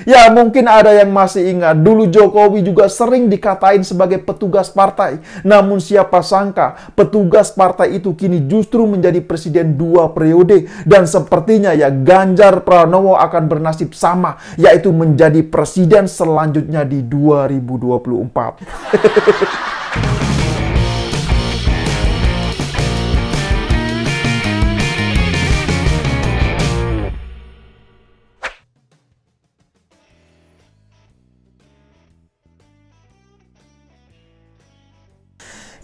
Ya, mungkin ada yang masih ingat, dulu Jokowi juga sering dikatain sebagai petugas partai. Namun siapa sangka, petugas partai itu kini justru menjadi presiden 2 periode. Dan sepertinya ya, Ganjar Pranowo akan bernasib sama, yaitu menjadi presiden selanjutnya di 2024.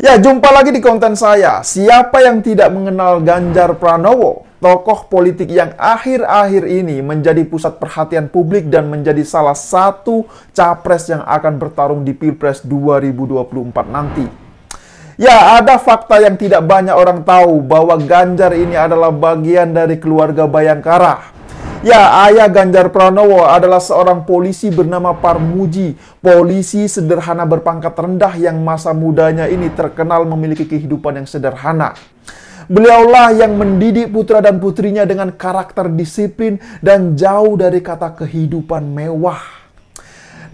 Ya, jumpa lagi di konten saya. Siapa yang tidak mengenal Ganjar Pranowo? Tokoh politik yang akhir-akhir ini menjadi pusat perhatian publik dan menjadi salah satu capres yang akan bertarung di Pilpres 2024 nanti. Ya, ada fakta yang tidak banyak orang tahu bahwa Ganjar ini adalah bagian dari keluarga Bayangkara. Ya, ayah Ganjar Pranowo adalah seorang polisi bernama Parmuji. Polisi sederhana berpangkat rendah yang masa mudanya ini terkenal memiliki kehidupan yang sederhana. Beliaulah yang mendidik putra dan putrinya dengan karakter disiplin dan jauh dari kata kehidupan mewah.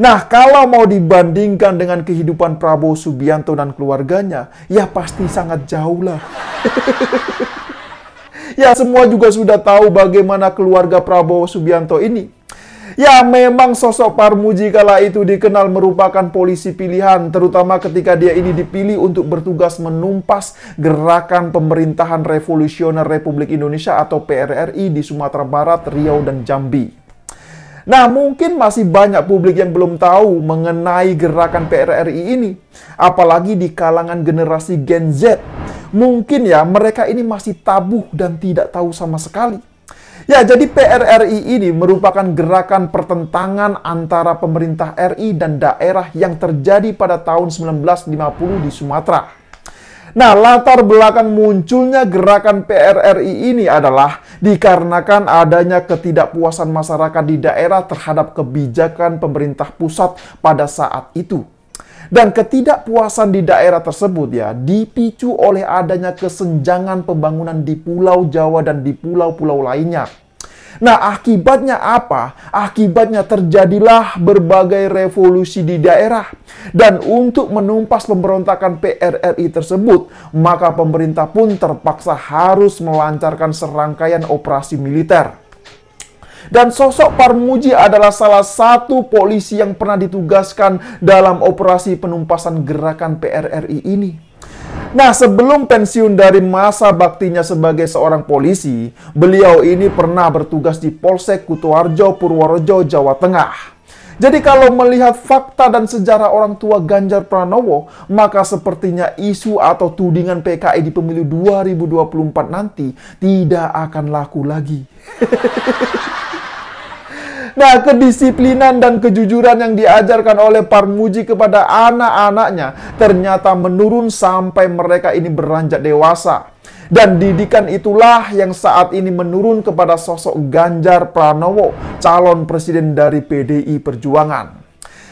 Nah, kalau mau dibandingkan dengan kehidupan Prabowo Subianto dan keluarganya, ya pasti sangat jauh lah. Ya, semua juga sudah tahu bagaimana keluarga Prabowo Subianto ini. Ya, memang sosok Parmuji kala itu dikenal merupakan polisi pilihan, terutama ketika dia ini dipilih untuk bertugas menumpas gerakan pemerintahan revolusioner Republik Indonesia atau PRRI di Sumatera Barat, Riau, dan Jambi. Nah, mungkin masih banyak publik yang belum tahu mengenai gerakan PRRI ini, apalagi di kalangan generasi Gen Z. Mungkin ya, mereka ini masih tabuh dan tidak tahu sama sekali. Ya, jadi PRRI ini merupakan gerakan pertentangan antara pemerintah RI dan daerah yang terjadi pada tahun 1950 di Sumatera. Nah, latar belakang munculnya gerakan PRRI ini adalah dikarenakan adanya ketidakpuasan masyarakat di daerah terhadap kebijakan pemerintah pusat pada saat itu. Dan ketidakpuasan di daerah tersebut ya dipicu oleh adanya kesenjangan pembangunan di Pulau Jawa dan di pulau-pulau lainnya. Nah, akibatnya apa? Akibatnya terjadilah berbagai revolusi di daerah. Dan untuk menumpas pemberontakan PRRI tersebut, maka pemerintah pun terpaksa harus melancarkan serangkaian operasi militer. Dan sosok Parmuji adalah salah satu polisi yang pernah ditugaskan dalam operasi penumpasan gerakan PRRI ini. Nah, sebelum pensiun dari masa baktinya sebagai seorang polisi, beliau ini pernah bertugas di Polsek Kutoarjo, Purworejo, Jawa Tengah. Jadi kalau melihat fakta dan sejarah orang tua Ganjar Pranowo, maka sepertinya isu atau tudingan PKI di pemilu 2024 nanti tidak akan laku lagi. Nah, kedisiplinan dan kejujuran yang diajarkan oleh Parmuji kepada anak-anaknya ternyata menurun sampai mereka ini beranjak dewasa. Dan didikan itulah yang saat ini menurun kepada sosok Ganjar Pranowo, calon presiden dari PDI Perjuangan.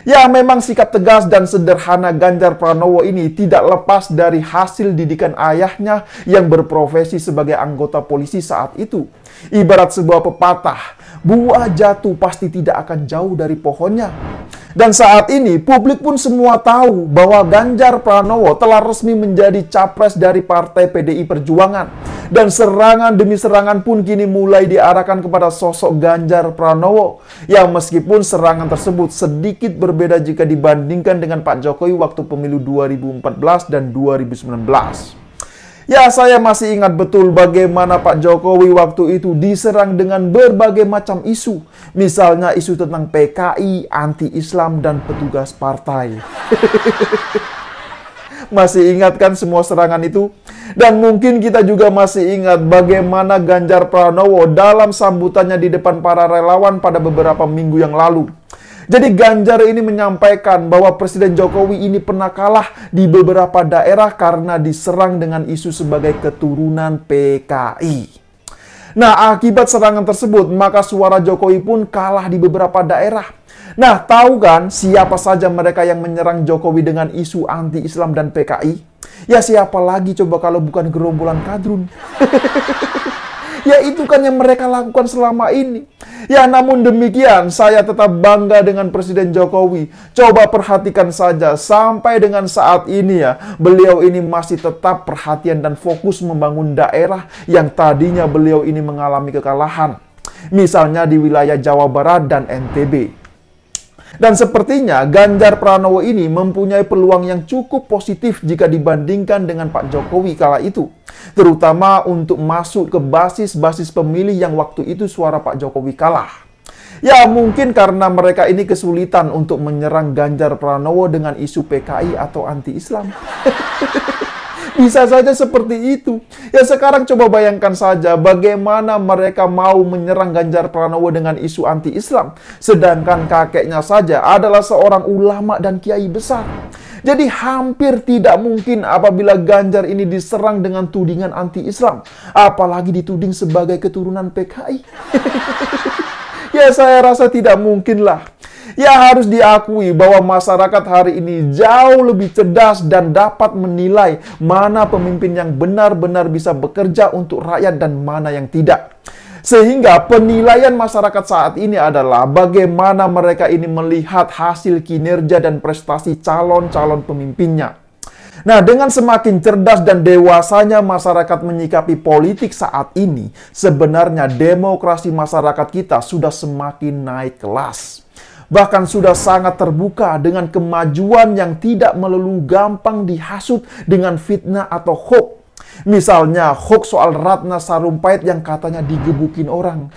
Ya, memang sikap tegas dan sederhana Ganjar Pranowo ini tidak lepas dari hasil didikan ayahnya yang berprofesi sebagai anggota polisi saat itu. Ibarat sebuah pepatah, buah jatuh pasti tidak akan jauh dari pohonnya. Dan saat ini publik pun semua tahu bahwa Ganjar Pranowo telah resmi menjadi capres dari partai PDI Perjuangan. Dan serangan demi serangan pun kini mulai diarahkan kepada sosok Ganjar Pranowo. Ya, meskipun serangan tersebut sedikit berbeda jika dibandingkan dengan Pak Jokowi waktu pemilu 2014 dan 2019. Ya, saya masih ingat betul bagaimana Pak Jokowi waktu itu diserang dengan berbagai macam isu. Misalnya isu tentang PKI, anti-Islam, dan petugas partai. Masih ingat kan semua serangan itu? Dan mungkin kita juga masih ingat bagaimana Ganjar Pranowo dalam sambutannya di depan para relawan pada beberapa minggu yang lalu. Jadi Ganjar ini menyampaikan bahwa Presiden Jokowi ini pernah kalah di beberapa daerah karena diserang dengan isu sebagai keturunan PKI. Nah, akibat serangan tersebut, maka suara Jokowi pun kalah di beberapa daerah. Nah, tahu kan siapa saja mereka yang menyerang Jokowi dengan isu anti-Islam dan PKI? Ya, siapa lagi coba kalau bukan gerombolan kadrun? Ya itu kan yang mereka lakukan selama ini. Ya namun demikian, saya tetap bangga dengan Presiden Jokowi. Coba perhatikan saja, sampai dengan saat ini ya, beliau ini masih tetap perhatian dan fokus membangun daerah yang tadinya beliau ini mengalami kekalahan. Misalnya di wilayah Jawa Barat dan NTB. Dan sepertinya Ganjar Pranowo ini mempunyai peluang yang cukup positif jika dibandingkan dengan Pak Jokowi kala itu. Terutama untuk masuk ke basis-basis pemilih yang waktu itu suara Pak Jokowi kalah. Ya mungkin karena mereka ini kesulitan untuk menyerang Ganjar Pranowo dengan isu PKI atau anti-Islam. Bisa saja seperti itu. Ya sekarang coba bayangkan saja bagaimana mereka mau menyerang Ganjar Pranowo dengan isu anti-Islam. Sedangkan kakeknya saja adalah seorang ulama dan kiai besar. Jadi hampir tidak mungkin apabila Ganjar ini diserang dengan tudingan anti-Islam. Apalagi dituding sebagai keturunan PKI. Ya saya rasa tidak mungkin lah. Ya harus diakui bahwa masyarakat hari ini jauh lebih cerdas dan dapat menilai mana pemimpin yang benar-benar bisa bekerja untuk rakyat dan mana yang tidak. Sehingga penilaian masyarakat saat ini adalah bagaimana mereka ini melihat hasil kinerja dan prestasi calon-calon pemimpinnya. Nah, dengan semakin cerdas dan dewasanya masyarakat menyikapi politik saat ini, sebenarnya demokrasi masyarakat kita sudah semakin naik kelas. Bahkan sudah sangat terbuka dengan kemajuan yang tidak melulu gampang dihasut dengan fitnah atau hoax. Misalnya hoax soal Ratna Sarumpait yang katanya digebukin orang.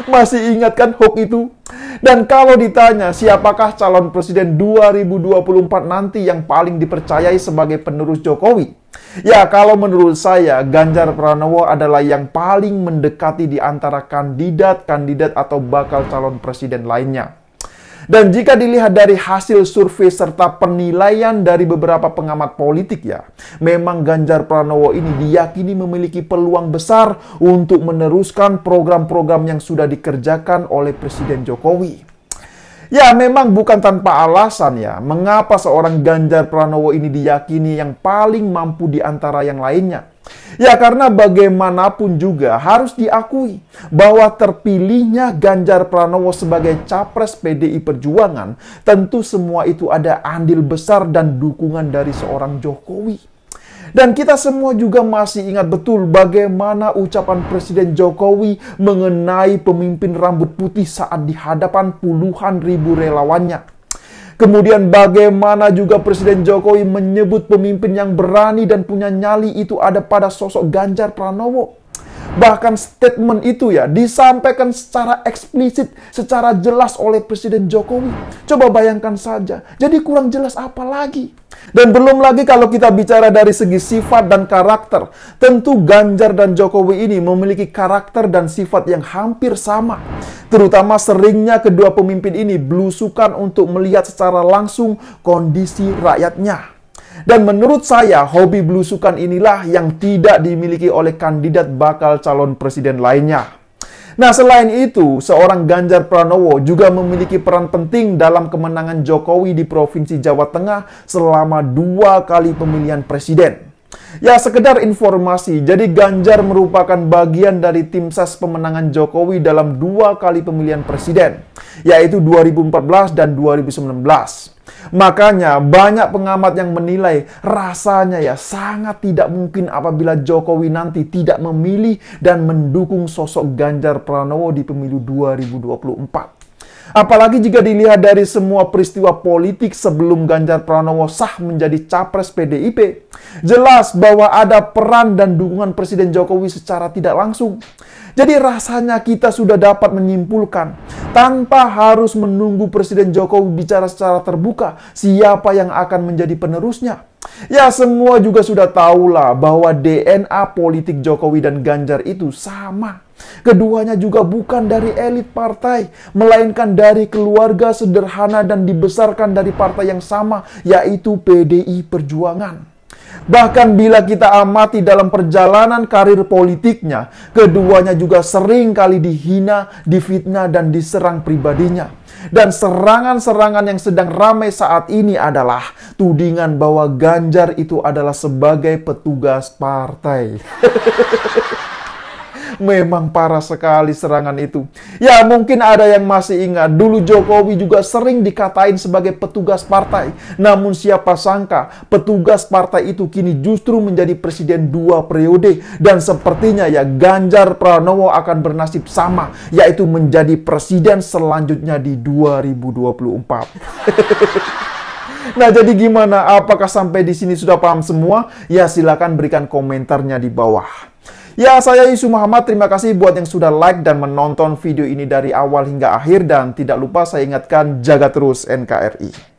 Masih ingat kan hoax itu? Dan kalau ditanya siapakah calon presiden 2024 nanti yang paling dipercayai sebagai penerus Jokowi? Ya kalau menurut saya Ganjar Pranowo adalah yang paling mendekati di antara kandidat-kandidat atau bakal calon presiden lainnya. Dan jika dilihat dari hasil survei serta penilaian dari beberapa pengamat politik ya, memang Ganjar Pranowo ini diyakini memiliki peluang besar untuk meneruskan program-program yang sudah dikerjakan oleh Presiden Jokowi. Ya memang bukan tanpa alasan ya, mengapa seorang Ganjar Pranowo ini diyakini yang paling mampu di antara yang lainnya. Ya karena bagaimanapun juga harus diakui bahwa terpilihnya Ganjar Pranowo sebagai capres PDI Perjuangan, tentu semua itu ada andil besar dan dukungan dari seorang Jokowi. Dan kita semua juga masih ingat betul bagaimana ucapan Presiden Jokowi mengenai pemimpin rambut putih saat di hadapan puluhan ribu relawannya. Kemudian bagaimana juga Presiden Jokowi menyebut pemimpin yang berani dan punya nyali itu ada pada sosok Ganjar Pranowo. Bahkan statement itu ya disampaikan secara eksplisit, secara jelas oleh Presiden Jokowi. Coba bayangkan saja, jadi kurang jelas apa lagi? Dan belum lagi kalau kita bicara dari segi sifat dan karakter, tentu Ganjar dan Jokowi ini memiliki karakter dan sifat yang hampir sama. Terutama seringnya kedua pemimpin ini belusukan untuk melihat secara langsung kondisi rakyatnya. Dan menurut saya, hobi belusukan inilah yang tidak dimiliki oleh kandidat bakal calon presiden lainnya. Nah, selain itu, seorang Ganjar Pranowo juga memiliki peran penting dalam kemenangan Jokowi di Provinsi Jawa Tengah selama 2 kali pemilihan presiden. Ya, sekedar informasi, jadi Ganjar merupakan bagian dari tim ses pemenangan Jokowi dalam 2 kali pemilihan presiden, yaitu 2014 dan 2019. Makanya banyak pengamat yang menilai rasanya ya sangat tidak mungkin apabila Jokowi nanti tidak memilih dan mendukung sosok Ganjar Pranowo di pemilu 2024. Apalagi jika dilihat dari semua peristiwa politik sebelum Ganjar Pranowo sah menjadi capres PDIP, jelas bahwa ada peran dan dukungan Presiden Jokowi secara tidak langsung. Jadi rasanya kita sudah dapat menyimpulkan, tanpa harus menunggu Presiden Jokowi bicara secara terbuka, siapa yang akan menjadi penerusnya. Ya semua juga sudah tahulah bahwa DNA politik Jokowi dan Ganjar itu sama. Keduanya juga bukan dari elit partai, melainkan dari keluarga sederhana dan dibesarkan dari partai yang sama, yaitu PDI Perjuangan. Bahkan bila kita amati dalam perjalanan karir politiknya, keduanya juga sering kali dihina, difitnah, dan diserang pribadinya. Dan serangan-serangan yang sedang ramai saat ini adalah tudingan bahwa Ganjar itu adalah sebagai petugas partai. Memang parah sekali serangan itu. Ya, mungkin ada yang masih ingat, dulu Jokowi juga sering dikatain sebagai petugas partai. Namun siapa sangka, petugas partai itu kini justru menjadi presiden 2 periode. Dan sepertinya ya, Ganjar Pranowo akan bernasib sama, yaitu menjadi presiden selanjutnya di 2024. Nah, jadi gimana? Apakah sampai di sini sudah paham semua? Ya, silakan berikan komentarnya di bawah. Ya, saya Yusuf Muhammad. Terima kasih buat yang sudah like dan menonton video ini dari awal hingga akhir. Dan tidak lupa saya ingatkan, jaga terus NKRI.